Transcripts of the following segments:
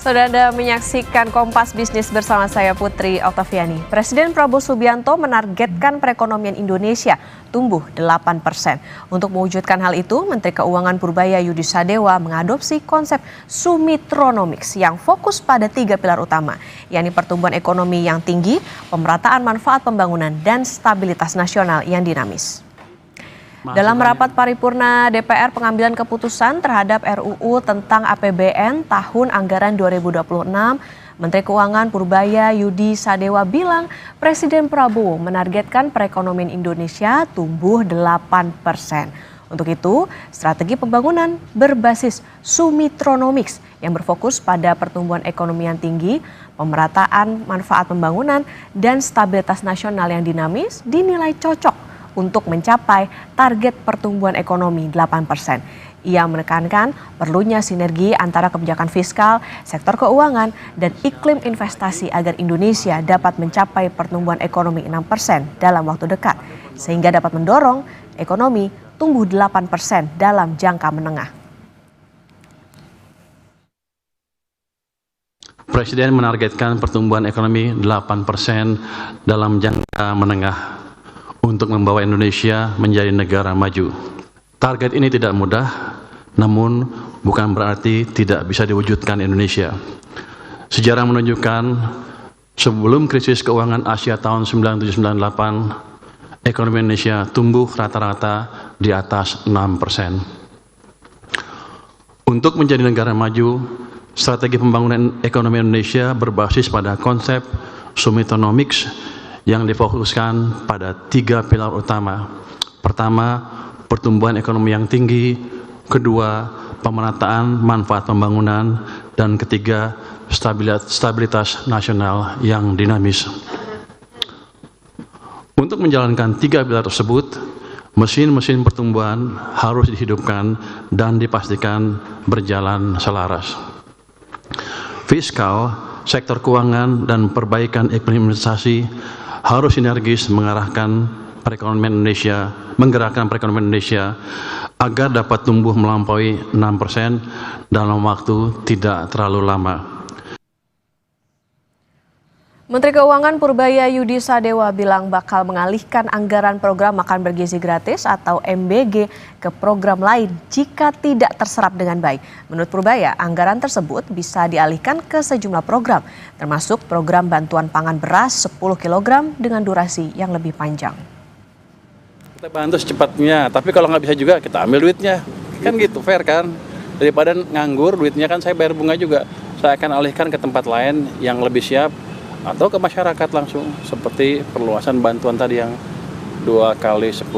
Saudara Anda menyaksikan Kompas Bisnis bersama saya Putri Oktaviani. Presiden Prabowo Subianto menargetkan perekonomian Indonesia tumbuh 8%. Untuk mewujudkan hal itu, Menteri Keuangan Purbaya Yudi Sadewa mengadopsi konsep Sumitronomics yang fokus pada 3 pilar utama, yakni pertumbuhan ekonomi yang tinggi, pemerataan manfaat pembangunan, dan stabilitas nasional yang dinamis. Dalam rapat paripurna DPR pengambilan keputusan terhadap RUU tentang APBN tahun anggaran 2026, Menteri Keuangan Purbaya Yudi Sadewa bilang Presiden Prabowo menargetkan perekonomian Indonesia tumbuh 8%. Untuk itu, strategi pembangunan berbasis Sumitronomics yang berfokus pada pertumbuhan ekonomi yang tinggi, pemerataan manfaat pembangunan, dan stabilitas nasional yang dinamis dinilai cocok untuk mencapai target pertumbuhan ekonomi 8%. Ia menekankan perlunya sinergi antara kebijakan fiskal, sektor keuangan, dan iklim investasi agar Indonesia dapat mencapai pertumbuhan ekonomi 6% dalam waktu dekat, sehingga dapat mendorong ekonomi tumbuh 8% dalam jangka menengah. Presiden menargetkan pertumbuhan ekonomi 8% dalam jangka menengah untuk membawa Indonesia menjadi negara maju. Target ini tidak mudah, namun bukan berarti tidak bisa diwujudkan Indonesia. Sejarah menunjukkan sebelum krisis keuangan Asia tahun 1998, ekonomi Indonesia tumbuh rata-rata di atas 6%. Untuk menjadi negara maju, strategi pembangunan ekonomi Indonesia berbasis pada konsep Sumitronomics yang difokuskan pada 3 pilar utama. Pertama, pertumbuhan ekonomi yang tinggi. Kedua, pemerataan manfaat pembangunan. Dan ketiga, stabilitas nasional yang dinamis. Untuk menjalankan 3 pilar tersebut, mesin-mesin pertumbuhan harus dihidupkan dan dipastikan berjalan selaras. Fiskal, sektor keuangan, dan perbaikan iklim investasi harus sinergis menggerakkan perekonomian Indonesia agar dapat tumbuh melampaui 6% dalam waktu tidak terlalu lama. Menteri Keuangan Purbaya Yudi Sadewa bilang bakal mengalihkan anggaran program makan bergizi gratis atau MBG ke program lain jika tidak terserap dengan baik. Menurut Purbaya, anggaran tersebut bisa dialihkan ke sejumlah program, termasuk program bantuan pangan beras 10 kg dengan durasi yang lebih panjang. Kita bantu secepatnya, tapi kalau nggak bisa juga kita ambil duitnya. Kan gitu, fair kan? Daripada nganggur duitnya kan saya bayar bunga juga. Saya akan alihkan ke tempat lain yang lebih siap, atau ke masyarakat langsung, seperti perluasan bantuan tadi yang 2 kali 10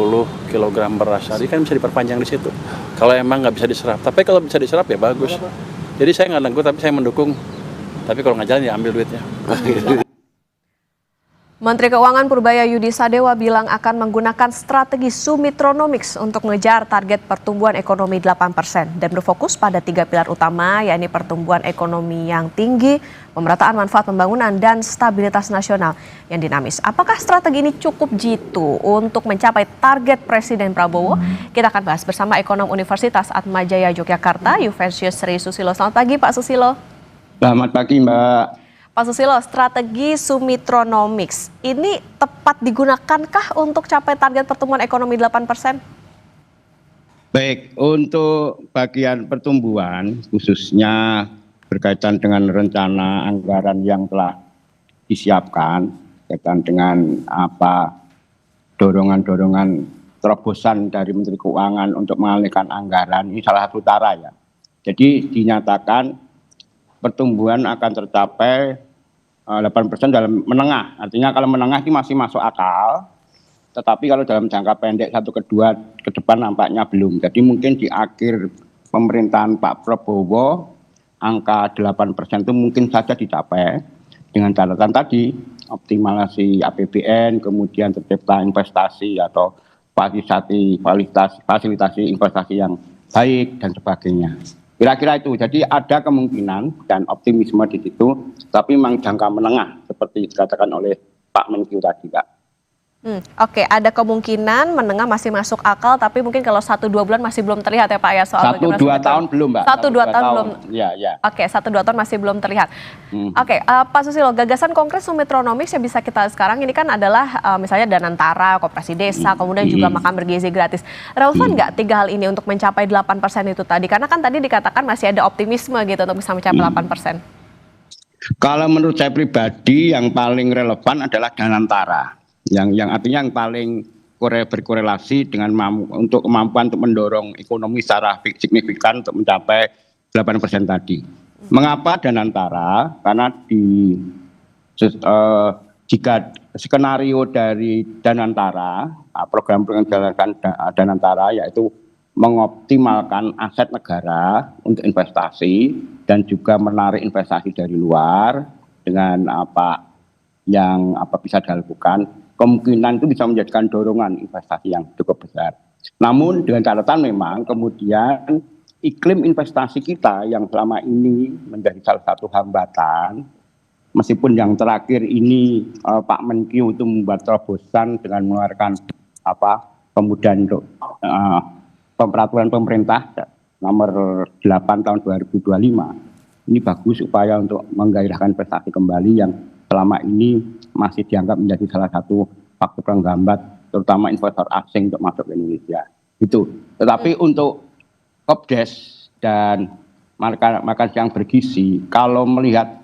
kg beras tadi kan bisa diperpanjang di situ. Kalau emang nggak bisa diserap, tapi kalau bisa diserap ya bagus. Jadi saya nggak nanggur tapi saya mendukung. Tapi kalau nggak jalan ya ambil duitnya. Menteri Keuangan Purbaya Yudi Sadewa bilang akan menggunakan strategi Sumitronomics untuk mengejar target pertumbuhan ekonomi 8% dan berfokus pada 3 pilar utama, yakni pertumbuhan ekonomi yang tinggi, pemerataan manfaat pembangunan, dan stabilitas nasional yang dinamis. Apakah strategi ini cukup jitu untuk mencapai target Presiden Prabowo? Kita akan bahas bersama ekonom Universitas Atmajaya Yogyakarta, Yuventius Sri Susilo. Selamat pagi Pak Susilo. Selamat pagi Mbak. Pak Susilo, strategi Sumitronomics ini tepat digunakankah untuk capai target pertumbuhan ekonomi 8%? Baik, untuk bagian pertumbuhan khususnya berkaitan dengan rencana anggaran yang telah disiapkan, berkaitan dengan dorongan-dorongan terobosan dari Menteri Keuangan untuk mengalihkan anggaran, ini salah satu cara ya. Jadi dinyatakan pertumbuhan akan tercapai 8% dalam menengah. Artinya kalau menengah ini masih masuk akal, tetapi kalau dalam jangka pendek 1 ke 2 ke depan nampaknya belum. Jadi mungkin di akhir pemerintahan Pak Prabowo angka 8% itu mungkin saja dicapai dengan catatan tadi optimalisasi APBN, kemudian tercipta investasi atau fasilitasi investasi yang baik dan sebagainya. Kira-kira itu, jadi ada kemungkinan dan optimisme di situ, tapi memang jangka menengah seperti dikatakan oleh Pak Menkyu tadi, Kak. Oke, ada kemungkinan menengah masih masuk akal, tapi mungkin kalau 1-2 bulan masih belum terlihat ya Pak ya soal bagaimana 1-2 tahun belum, Mbak. 1-2 tahun belum. Ya, ya. Oke, 1-2 tahun masih belum terlihat. Oke, Pak Susilo, gagasan konkret Sumitronomics yang bisa kita sekarang ini kan adalah misalnya Danantara, Koperasi Desa, kemudian juga makan bergizi gratis. Relevan nggak 3 hal ini untuk mencapai 8% itu tadi? Karena kan tadi dikatakan masih ada optimisme gitu untuk bisa mencapai 8%. Kalau menurut saya pribadi yang paling relevan adalah Danantara. Yang artinya yang paling berkorelasi dengan untuk kemampuan untuk mendorong ekonomi secara signifikan untuk mencapai 8% tadi. Mengapa Danantara? Karena jika skenario dari Danantara, program yang dijalankan Danantara yaitu mengoptimalkan aset negara untuk investasi dan juga menarik investasi dari luar dengan yang bisa dilakukan, kemungkinan itu bisa menjadikan dorongan investasi yang cukup besar. Namun dengan catatan memang kemudian iklim investasi kita yang selama ini menjadi salah satu hambatan, meskipun yang terakhir ini Pak Menkyu itu membuat terobosan dengan mengeluarkan kemudian untuk peraturan pemerintah nomor 8 tahun 2025, ini bagus upaya untuk menggairahkan investasi kembali yang selama ini masih dianggap menjadi salah satu faktor penghambat terutama investor asing untuk masuk ke Indonesia. Itu. Tetapi untuk Kopdes dan makan siang bergizi, kalau melihat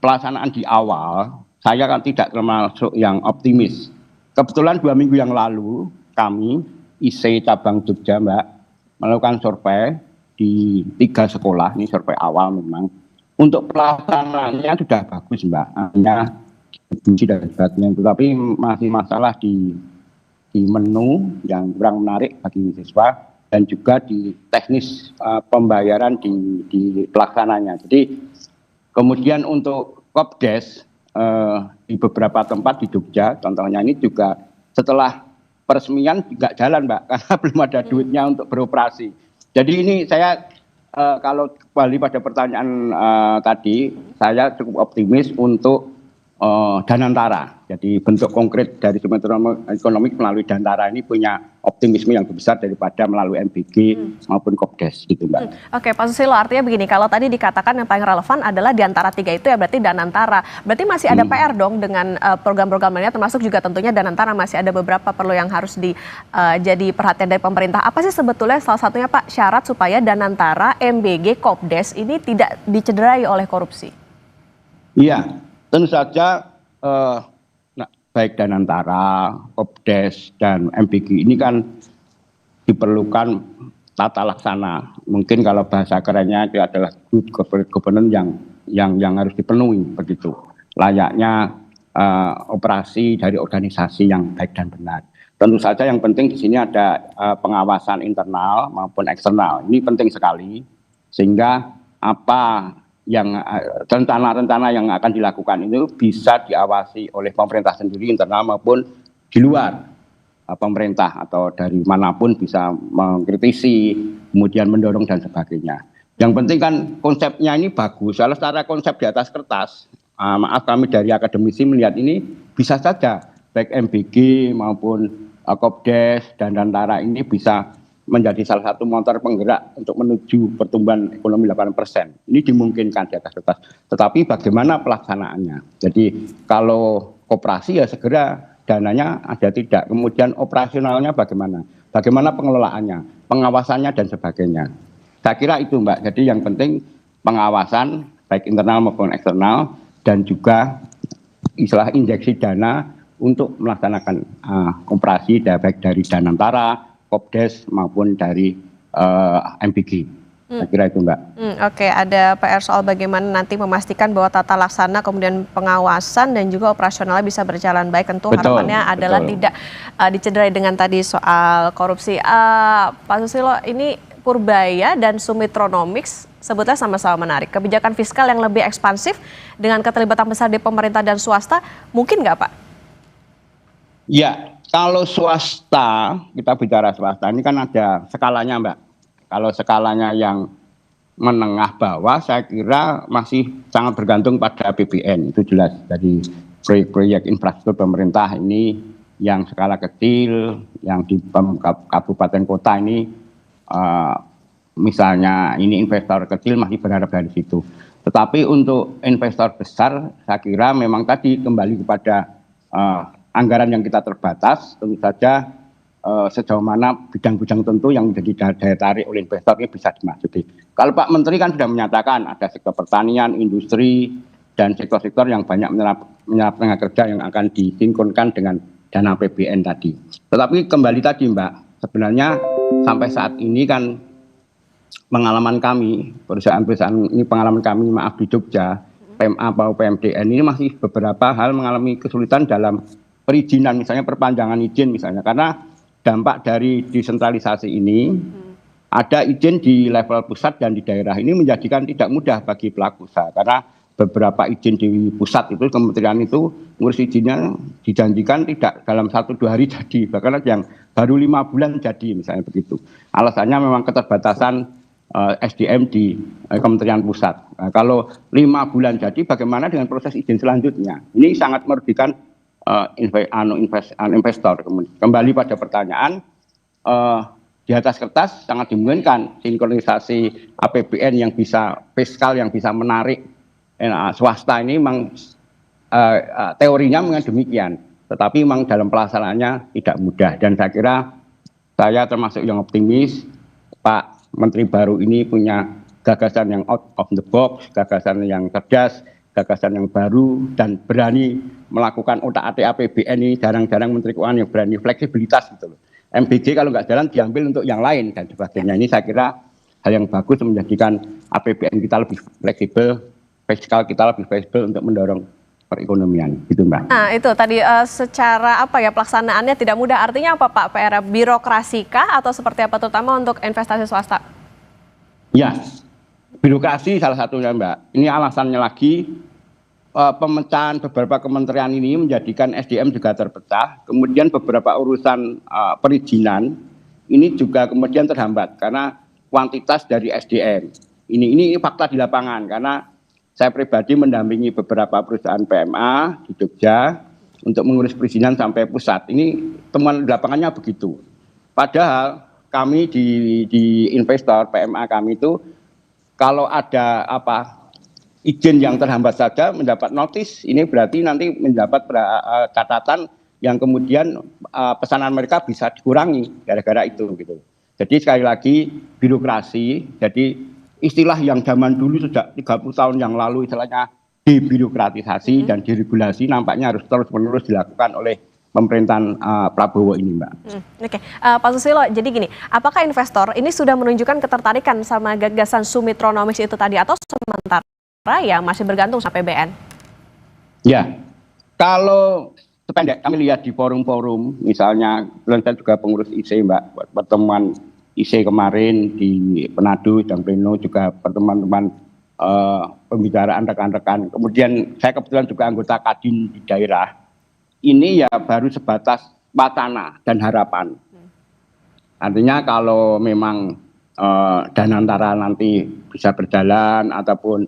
pelaksanaan di awal, saya kan tidak termasuk yang optimis. Kebetulan 2 minggu yang lalu kami IC cabang Jogja, Mbak, melakukan survei di 3 sekolah, ini survei awal memang. Untuk pelaksanaannya sudah bagus, Mbak, hanya fungsi dan sebagainya, tetapi masih masalah di menu yang kurang menarik bagi siswa dan juga di teknis pembayaran di pelaksananya. Jadi kemudian untuk Kopdes di beberapa tempat di Jogja, contohnya ini juga setelah peresmian nggak jalan, Mbak, karena belum ada duitnya untuk beroperasi. Jadi ini saya kalau kembali pada pertanyaan tadi, saya cukup optimis untuk Danantara. Jadi bentuk konkret dari Sumitronomics Ekonomi melalui Danantara ini punya optimisme yang lebih besar daripada melalui MBG maupun Kopdes gitu, Mbak. Oke, Pak Susilo, artinya begini, kalau tadi dikatakan yang paling relevan adalah di antara 3 itu ya berarti Danantara. Berarti masih ada PR dong dengan program-program lainnya, termasuk juga tentunya Danantara masih ada beberapa perlu yang harus jadi perhatian dari pemerintah. Apa sih sebetulnya salah satunya Pak syarat supaya Danantara, MBG, Kopdes ini tidak dicederai oleh korupsi? Iya. Tentu saja baik Danantara, Kopdes, dan MBG ini kan diperlukan tata laksana. Mungkin kalau bahasa kerennya itu adalah good governance yang harus dipenuhi begitu. Layaknya operasi dari organisasi yang baik dan benar. Tentu saja yang penting di sini ada pengawasan internal maupun eksternal. Ini penting sekali sehingga apa yang rencana-rencana yang akan dilakukan itu bisa diawasi oleh pemerintah sendiri internal maupun di luar pemerintah atau dari manapun bisa mengkritisi, kemudian mendorong dan sebagainya. Yang penting kan konsepnya ini bagus. Kalau secara konsep di atas kertas, maaf kami dari akademisi melihat ini bisa saja baik MBG maupun Kopdes dan Danantara ini bisa menjadi salah satu motor penggerak untuk menuju pertumbuhan ekonomi 8%. Ini dimungkinkan di atas kertas. Tetapi bagaimana pelaksanaannya? Jadi kalau koperasi ya segera dananya ada tidak. Kemudian operasionalnya bagaimana? Bagaimana pengelolaannya, pengawasannya dan sebagainya. Saya kira itu, Mbak. Jadi yang penting pengawasan baik internal maupun eksternal dan juga istilah injeksi dana untuk melaksanakan operasi baik dari Danantara, Kopdes maupun dari MBG. Saya kira itu, Mbak. Oke, ada PR soal bagaimana nanti memastikan bahwa tata laksana kemudian pengawasan dan juga operasionalnya bisa berjalan baik. Tentu harapannya adalah tidak dicederai dengan tadi soal korupsi. Pak Susilo, ini Purbaya dan Sumitronomics sebutnya sama-sama menarik. Kebijakan fiskal yang lebih ekspansif dengan keterlibatan besar di pemerintah dan swasta, mungkin nggak, Pak? Ya. Kalau swasta, kita bicara swasta, ini kan ada skalanya, Mbak. Kalau skalanya yang menengah bawah, saya kira masih sangat bergantung pada APBN, itu jelas. Dari proyek-proyek infrastruktur pemerintah ini yang skala kecil, yang di kabupaten kota ini misalnya ini investor kecil masih berharap dari situ. Tetapi untuk investor besar saya kira memang tadi kembali kepada anggaran yang kita terbatas, tentu saja sejauh mana bidang-bidang tentu yang menjadi daya tarik oleh investor ini bisa dimasuki. Kalau Pak Menteri kan sudah menyatakan ada sektor pertanian, industri, dan sektor-sektor yang banyak menyerap tenaga kerja yang akan disinkronkan dengan dana APBN tadi. Tetapi kembali tadi Mbak, sebenarnya sampai saat ini kan pengalaman kami, perusahaan-perusahaan ini pengalaman kami maaf di Jogja, PMA atau PMDN ini masih beberapa hal mengalami kesulitan dalam perizinan, misalnya perpanjangan izin misalnya, karena dampak dari desentralisasi ini ada izin di level pusat dan di daerah ini menjadikan tidak mudah bagi pelaku usaha, karena beberapa izin di pusat itu kementerian itu ngurus izinnya dijanjikan tidak dalam 1-2 hari jadi, bahkan ada yang baru 5 bulan jadi misalnya begitu. Alasannya memang keterbatasan SDM di Kementerian Pusat. Nah, kalau 5 bulan jadi, bagaimana dengan proses izin selanjutnya? Ini sangat merugikan investor. Kembali pada pertanyaan, di atas kertas sangat dimungkinkan sinkronisasi APBN yang bisa fiskal, yang bisa menarik swasta ini memang teorinya memang demikian. Tetapi memang dalam pelaksanaannya tidak mudah. Dan saya kira saya termasuk yang optimis, Pak Menteri baru ini punya gagasan yang out of the box, gagasan yang cerdas, gagasan yang baru, dan berani melakukan otak-atik APBN ini. Jarang-jarang Menteri Keuangan yang berani fleksibilitas gitu loh. MBJ kalau nggak jalan diambil untuk yang lain dan sebagainya. Ini saya kira hal yang bagus menjadikan APBN kita lebih fleksibel, fiskal kita lebih fleksibel untuk mendorong perekonomian, gitu Mbak. Nah itu tadi secara pelaksanaannya tidak mudah, artinya apa Pak? PR birokrasi kah atau seperti apa, terutama untuk investasi swasta? Ya, birokrasi salah satunya Mbak. Ini alasannya lagi pemecahan beberapa kementerian ini menjadikan SDM juga terpecah, kemudian beberapa urusan perizinan ini juga kemudian terhambat karena kuantitas dari SDM. Ini fakta di lapangan, karena saya pribadi mendampingi beberapa perusahaan PMA di Jogja untuk mengurus perizinan sampai pusat. Ini temuan di lapangannya begitu. Padahal kami di investor PMA kami itu kalau ada izin yang terhambat saja mendapat notis, ini berarti nanti mendapat catatan yang kemudian pesanan mereka bisa dikurangi gara-gara itu gitu. Jadi sekali lagi birokrasi, jadi istilah yang zaman dulu sejak 30 tahun yang lalu istilahnya debirokratisasi dan diregulasi nampaknya harus terus-menerus dilakukan oleh pemerintahan Prabowo ini Mbak. Oke, Pak Susilo, jadi gini, apakah investor ini sudah menunjukkan ketertarikan sama gagasan Sumitronomics itu tadi atau sementara yang masih bergantung sama APBN? Ya, kalau sependek kami lihat di forum-forum, misalnya saya juga pengurus IC Mbak, pertemuan IC kemarin di Penado dan Pleno juga pertemuan-teman pembicaraan rekan-rekan. Kemudian saya kebetulan juga anggota Kadin di daerah. Ini ya baru sebatas wacana dan harapan. Artinya kalau memang Danantara nanti bisa berjalan ataupun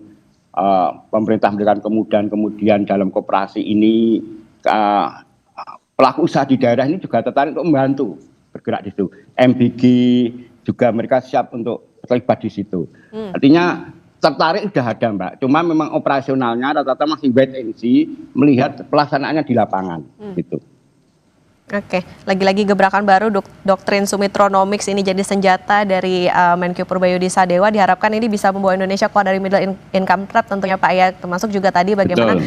pemerintah memberikan kemudahan dalam koperasi ini, pelaku usaha di daerah ini juga tertarik untuk membantu bergerak di situ. MBG juga mereka siap untuk terlibat di situ. Artinya tertarik sudah ada Mbak, cuma memang operasionalnya rata-rata masih wait and see, melihat pelaksanaannya di lapangan gitu. Oke, lagi-lagi gebrakan baru doktrin Sumitronomics ini jadi senjata dari Menkyu Purbayudi Sadewa. Diharapkan ini bisa membawa Indonesia keluar dari middle income trap tentunya Pak ya. Termasuk juga tadi bagaimana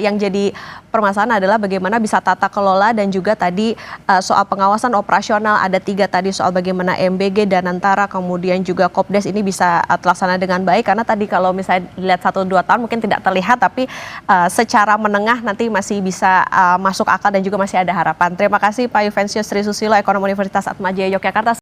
yang jadi permasalahan adalah bagaimana bisa tata kelola dan juga tadi soal pengawasan operasional. Ada 3 tadi soal bagaimana MBG, Danantara, kemudian juga Kopdes ini bisa terlaksana dengan baik. Karena tadi kalau misalnya dilihat 1-2 tahun mungkin tidak terlihat, tapi secara menengah nanti masih bisa masuk akal dan juga masih ada harapan. Terima kasih Pak Yuventius Sri Susilo, Ekonom Universitas Atmajaya Yogyakarta.